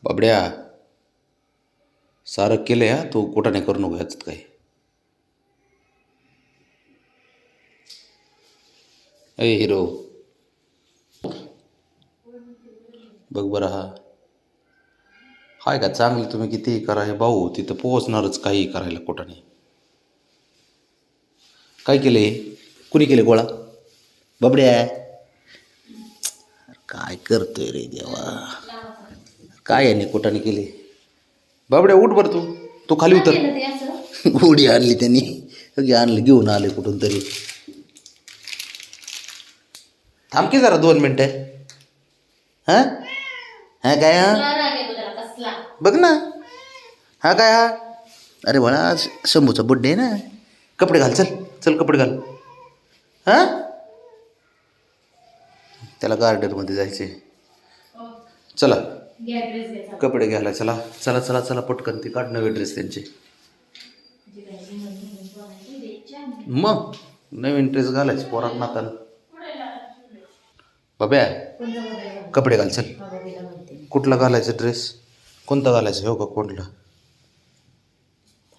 बाबड्या, सारं केलं या तू कुठं नाही करू नको ह्याच्यात काही. अय हिरो, बघ बरं. हाय का चांगलं? तुम्ही कितीही करा, हे भाऊ तिथं पोहोचणारच काही करायला कुठं नाही. काय केले? कुणी केले गोळा? बाबड्या, काय करतोय रे देवा? काय याने कुठाने केले? बाबड्या उठ बरं, तू तू खाली उतर. उडी आणली त्यांनी, आणली घेऊन आले कुठून तरी. थांबके जरा 2 मिनटं. हां हा काय हा बघ ना. हा काय हा? अरे बाळा, आज शंभूचा बड्डे आहे ना. कपडे घाल, चल चल कपडे घाल. हां, त्याला गार्डनमध्ये जायचे. चला कपडे घ्यायला, चला चला चला चला पटकन. ते काढ नवे ड्रेस त्यांचे. मग नवीन ड्रेस घालायचे पोरात नाताना. बाब्या, कपडे घाल चल. कुठला घालायचा ड्रेस? कोणता घालायचा? हो का? कुठला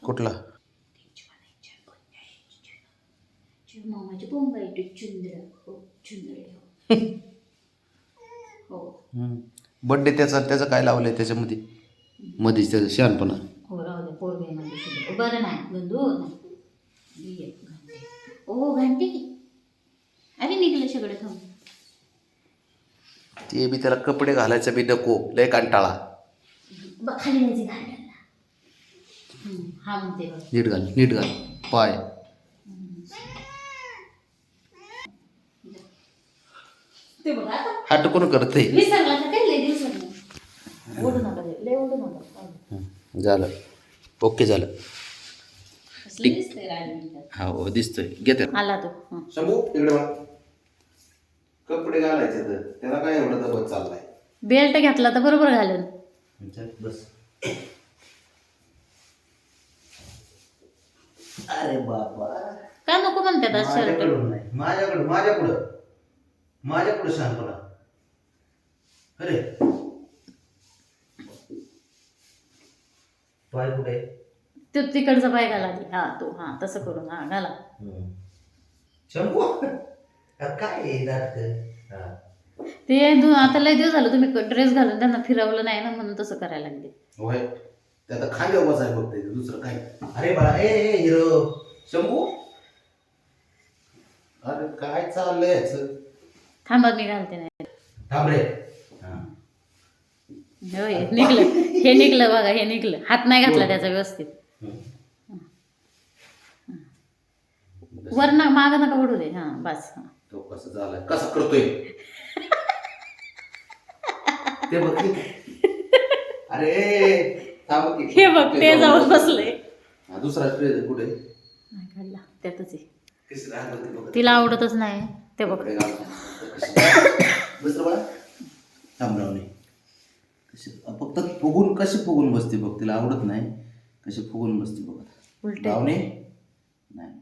कुठला? बड्डे त्याचा त्याचं काय लावलंय त्याच्यामध्ये? मध्येच त्याचं शहाणपणा. बरं नाही बंधू. ओ घंटे अरे निघलं सगळं थांब. ते बी त्याला कपडे घालायचं बी नको, लय कंटाळा. खाली नाही घालायला. हा म्हणते नीट घाल, नीट घाल पाय. ते बघा हाट कोण करते? विसरला तर काय लय दिवसांनी. ओढू नका लय ओढू नका. झालं, ओके झालं. दिसतंय हा हो दिसतोय. घेते आला तो. शंभू इकडे बघ. कपडे घालायचे तर त्याला काय एवढं दबत चाललाय? बेल्ट घेतला तर बरोबर घालून बस. अरे बाबा, का नको म्हणतात शर्ट? माझ्याकडं माझ्या पुढे शहाणपणा. अरे पाय कुठे? तो तिकडचा पाय घाला आधी. हा तो, हा तसं करून हा घाला. शंभू काय ते आता लय दिवस झालं तुम्ही ड्रेस घालून त्यांना फिरवलं नाही ना, म्हणून तसं करायला लागले. होय, ते आता खाली बसाय बघते दुसरं काय. अरे बाळा, ए हिरो शंभू, अरे काय चाललंय याचं? थांबा मी घालते. नाही थांब रे. होय निघलं, हे निघलं बघा, हे निघलं. हात नाही घातला त्याचा व्यवस्थित. वर ना माग नका ओढू दे. हा बस. तो कसं झालाय, कसं करतोय ते बघ. अरे थांब की, हे बघ ते जाऊन बसले. दुसरा ट्रेस कुठे? नाही काढला, त्यातच आहे. कशी राहत बघ. तिला आवडतच नाही ते बघ. बस बाळा, थांब राहून फक्त फुगून कशी फुगून बसते बघ. तिला आवडत नाही कशी फुगून बसते बघ. उलटे रावणे नाही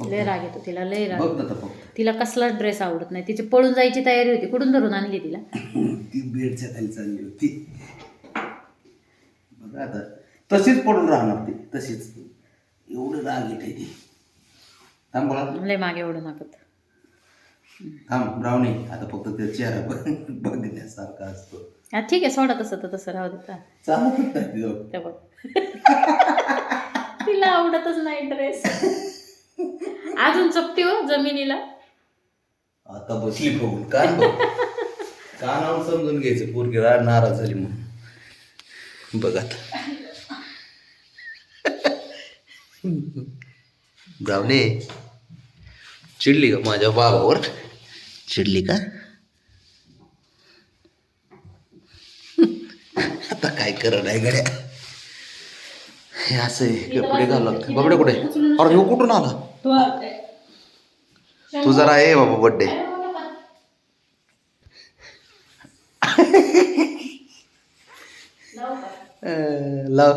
लय राग येतो तिला, लय राग. बघ ना फक्त. तिला कसला ड्रेस आवडत नाही. तिची पळून जायची तयारी होती. कुठून धरून आणली तिला? ती बेडच्या खाली चालली होती. बघा आता तशीच पडून राहणार ती, तशीच. एवढं राग येते ती. थांब बोला, लय मागे एवढं नाकत. थांब रावणे. आता फक्त ते चेहरा बघण्यासारखा असतो. हा ठीक आहे, सोडा तसं तर तसं राहू देता. चालत नाही ते बघ तिला आवडतच नाही ड्रेस. अजून चपटी हो जमिनीला. आता बसली बघून कान बघ. कानावर समजून घ्यायचं पोरगी नाराज झाली म्हणून. बघ आता जावले, चिडली का माझ्या बाबावर? चिडली का? आता काय कर नाही गड्या. हे असं आहे, कपडे घालू लागते. बाबडे कुठे? अरे ह्यो कुठून आला? तू जरा आहे बाबा बड्डे. लाव